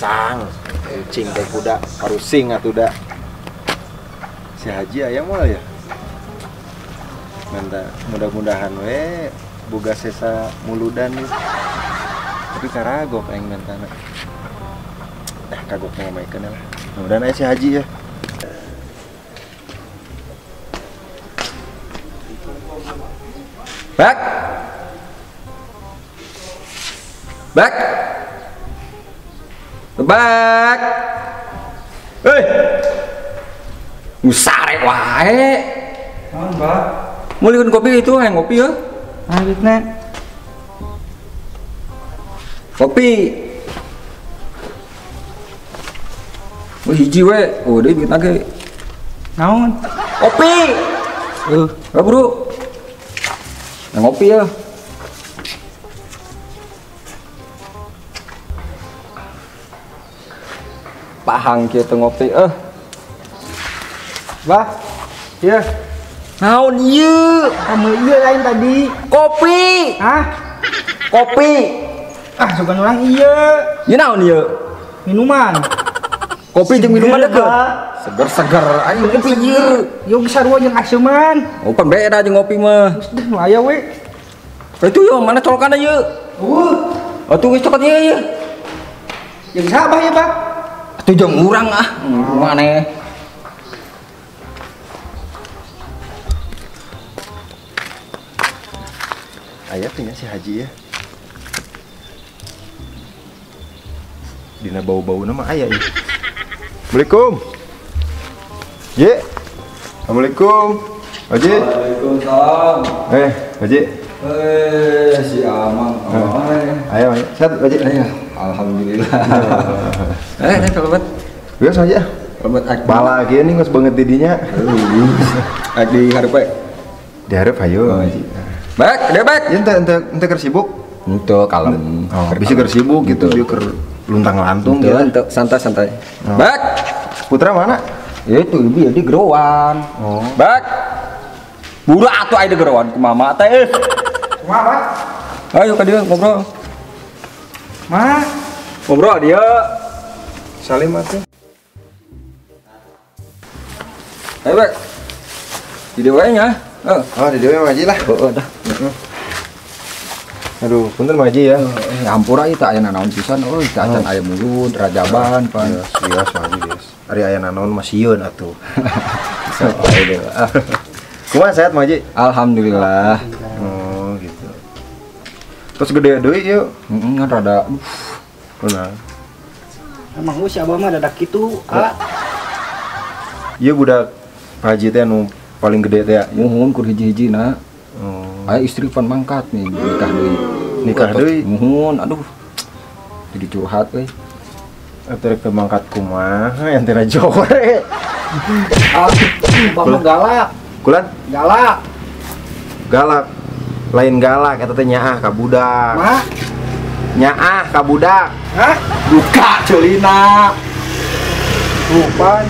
pisang. Kucing teh kuda parusing atuh da. Si Haji aya moal ya. Manta mudah-mudahan we boga sesa muludan nih. Tapi karagok aing mentana. Kagok ngamaikeun lah. Mudah-mudahan aya si Haji ya. Bak. Bak. Bak. Hei. Usare wae. Naon, Mbak? Mulihun kopi itu, yang ngopi ya. Lanjutna. Kopi. Wih, hiji we. Oh, deui bikin lagi. Naon? Kopi. Bro. Yang ngopi ya. Pahang kieu ngopi Bah. Iya. Naon ieu? Kamu iya lain tadi. Kopi. Hah? Kopi. Ah, sugan orang iya. Ieu naon ieu? Minuman. Kopi jeung minuman Seger, deuk. Pak. Seger-seger aing kopi ieu. Yo sarua jeung aseuman. Oh, pan beda jeung ngopi mah. Geus deh nu aya we. Itu yo mana colokan ieu? Atuh geus cokot ieu ieu. Jeung sabah ya, Pak? Atuh jeung urang maneh. Aya teh si Haji ya. Dina bau-bau nama aya ieu. Assalamualaikum. Ye. Assalamualaikum. Haji. Waalaikumsalam. Haji. Si Amang. Ayo, sehat Haji. Alhamdulillah. Kalau buat Biasa aja. kalau buat ak Bala kieu nih geus banget didinya. ak di hareup we. Diharap ayo. Bak, dia bak. Ya ente keur sibuk. Untuk kalem. Bisa keur sibuk gitu, dia keur luntang-lantung gitu. Untuk santai-santai. Bak. Putra mana? Ya itu ibu ya di gerowan. Bak. Buru atuh aya di gerowan ku mama teh. Kumaha, Pak? Ayo ka dieu ngobrol. Mah, Ngobrol dia. Salim atuh. Ayo bak. Di dieu we nya. Oh, di dewe Maji lah. Heeh dah. Aduh, punten Maji ya. Hampura ieu teh aya nanaon pisan euy, teh acan aya mulut, rajaban pan. Sias Maji guys. Ari aya nanaon mah sieun atuh. Sok ae deh. Kumaha sehat Maji? Alhamdulillah. Oh, gitu. Terus gede deui ieu. Kan rada Kunaon? emang si abah mah dadak kitu, Kak. Ieu budak Haji teh anu paling gede teh ya. muhun kur hiji-hijina. Oh, Aya istri pan mangkat nih nikah deui. Nikah deui? Muhun, aduh. Jadi curhat euy. atuh ke mangkat kumaha yang teh jore. Abah mah galak. Kulan Galak. galak. Lain galak eta teh nyaah ka budak. Mah? Nyaah ka budak. Hah? Buka ceulina. Bukan.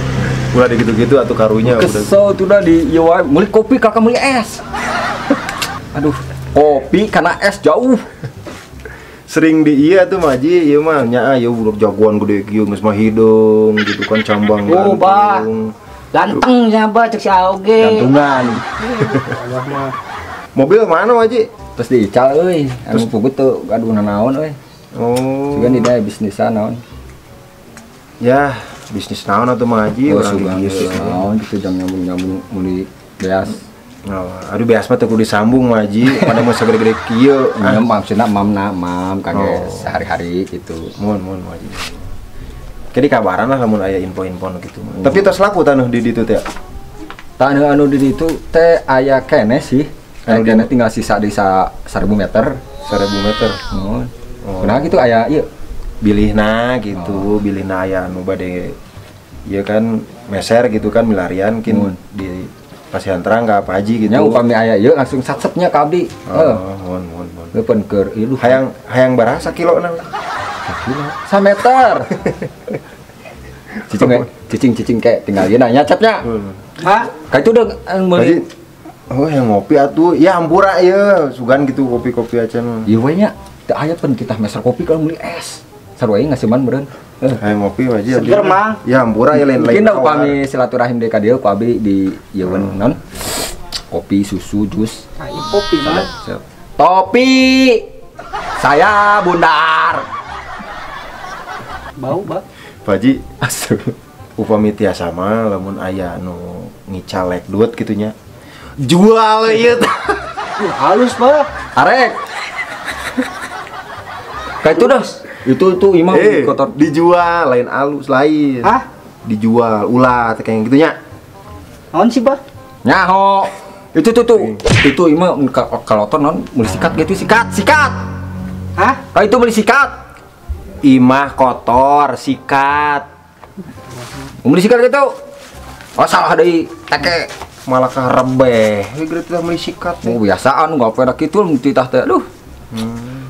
Ulah gitu-gitu atuh karunya udah. Kesel tuh dah di ieu wae meuli kopi kakak meuli es. Aduh, kopi karena es jauh. Sering di iya tuh Maji, ieu mah nyaah ieu budak jagoan gede kieu geus mah hidung gitu kan cambang Oh, Pak. gantung. Ganteng siapa cek si Auge. Gantungan. Abah mah. Mobil mana Maji? Terus diical euy, anu pugut tuh gaduh nanaon euy. Oh. Juga di dae bisnisan naon. Ya, bisnis naon atuh Maji Oh, urang sugan di bisnis ieu. naon gitu jam nyambung-nyambung meuli beas. Oh, aduh biasa mah teu kudu disambung Maji, pada mau segede-gede kieu. Nya maksudna mam kage Oh. sehari-hari gitu. Mun Maji. Jadi kabaran lah lamun aya info-info gitu. Tapi tos laku tanuh di ditu teh. Tanu anu di ditu teh aya kene sih. Anu Anu kene tinggal sisa di 1000 meter. 1000 meter. Mun. Oh. Nah gitu aya ieu. Bilihna gitu, bilihna aya anu bade ieu kan meser gitu kan milarian kin di Pasihan Terang ka Pak Haji gitu. Nya upami aya ieu langsung satsepnya ka abdi. Oh, mun. Leupeun keur ieu Hayang barasa kilona. sameter. Cicing kayak tinggal ieu nya capnya. Hah? Ka itu udah Haji. Oh, yang ngopi atuh. Ya hampura ieu, sugan gitu kopi-kopi acan. ieu we nya teu aya pen kita meser kopi kalau meuli es. Sarua ieu ngasiman meureun. Ayo ngopi Pak Haji. Seger, Mang. Ya ampura ya lain-lain. Mungkin upami silaturahim deka dia ku abi di yeun non. Kopi, susu, jus. Ayo kopi mah. Siap. Topi. Saya Bundar. Bau, Pak. Pak Haji, Asuh. upami tiasa mah lamun aya nu ngicalek duit gitunya. Jual ieu teh. Halus, Pak. Arek. Kayak itu dah. Itu imam kotor. Dijual lain alus lain. Hah? Dijual ulat kayak gitunya. Naon sih, Pak? Nyaho. Itu tuh. Itu imam kalau kotor non beli sikat gitu sikat. Hah? Kayak itu beli sikat. Imah kotor, sikat. Beli sikat gitu. Oh salah dari teke. Malah karebeh. Ieu geus teh meuli sikat. Oh biasaan nggak pernah gitu titah teh. Aduh.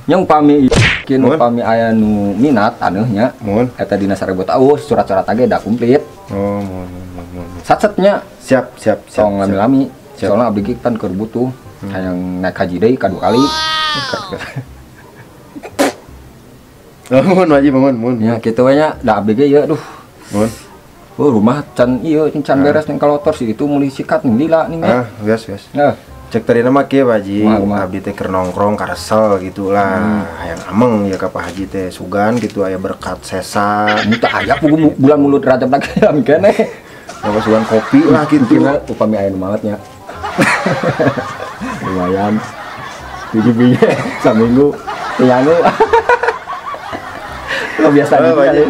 Yang upami kini upami aya nu minat aneuhnya. Mun. Eta dina sarebut surat-suratage da komplit. Oh, mun. Satsetnya Siap. tong lami-lami. Soalnya abdi ge kan keur butuh hayang naik haji deui kadua kali. Oh, mun Haji mun. Ya kitu we nya da abdi ge ya aduh. Mun. Oh rumah can ieu can beres ning kalotor sih itu meuli sikat ning lila ning. Bias. Nah, Cek tadi nama kieu Pak Haji. Kumaha? Abdi teh keur nongkrong karesel gitu lah. Hayang ameng ya ka Pak Haji teh sugan gitu aya berkat sesa. muta aya pugu bulan mulut Rajab lagi am kene. Apa sugan kopi lah gitu. Kira upami aya nu maletnya. Lumayan. Biji-biji saminggu tiangu. Lo biasa gitu Pak Haji.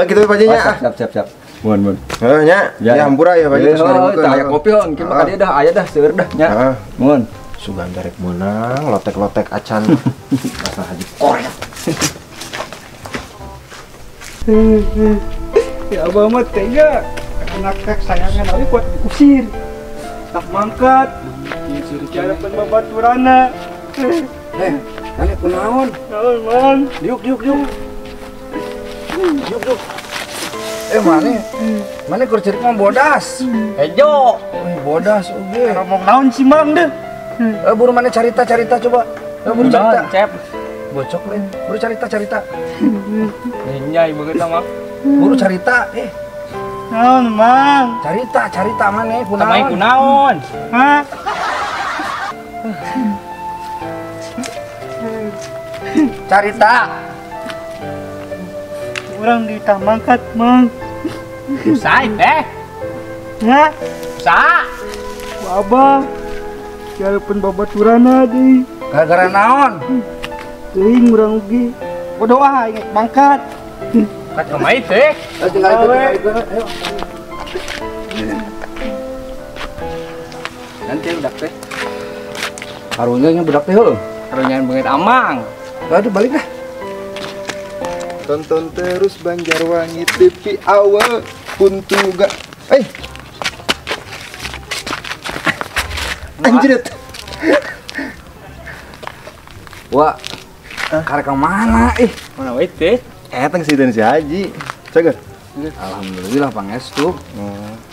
Gitu Pak Haji nya. Siap. Mun. Nya. Ya ampura ya Pak Haji. Oh, tah aya kopi on, kieu mah kadieu dah aya dah seueur dah nya. Mun. Sugan derek meunang, lotek-lotek acan. Masa Haji korek. Ya Abah mah tega. Anak kesayangan abi kuat diusir. Tak mangkat. Disuruh cara pembabaturana. Ane kunaon? Naon, Mang? Diuk. Mana keur cerik mah bodas. Ejo. Bodas oge. Ngomong naon sih, Mang deh? Buru mana carita coba. Buru carita. Cep. Bocok lain. Buru carita. Nyai begitu mah. Buru carita. Naon, Mang? Carita mana Tamai kunaon? kunaon? Hah? Carita. Orang ditamangkat, Mang. Sai teh, Hah? sa, Abah. Cara pembabaturana deui. Gara-gara naon? Teuing urang ugi. Berdoa ingat mangkat. kat kemai teh, Tinggal itu. Ayo. Nanti budak teh. Harunya nya budak teh heuh. karunyaan banget amang. Aduh balik dah. Tonton terus Banjarwangi TV awal puntuga. Anjrit. Wah. Karek ka mana Mana wae teh? Eteng si dan si Haji. Ceger. Alhamdulillah pangestu.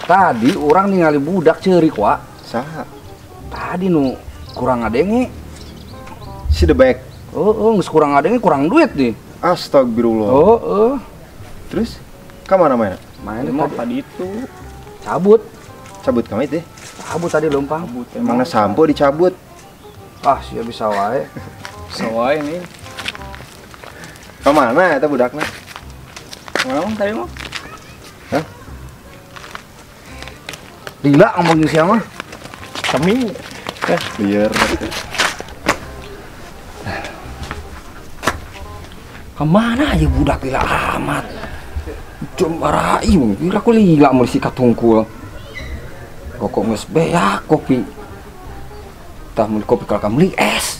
Tadi orang ningali budak ceurik wa. Saha? Tadi nu kurang ngadenge. Si the back. Geus kurang ngadenge kurang duit nih. Astagfirullah. Terus ka mana main? Main Mau tadi tadi itu cabut. Cabut ka teh. Cabut tadi lempang. Emangna sampo dicabut. Ah, sia bisa wae. sawai nih. Ka mana eta budakna? Mana tadi mah? Lila ngomongin siapa? Kami Liar. Kemana aja budak lila amat? Cuma rai, kira aku lila mau sikat tungkul. Kok nges beak kopi. Tah mau kopi kalau kamu es.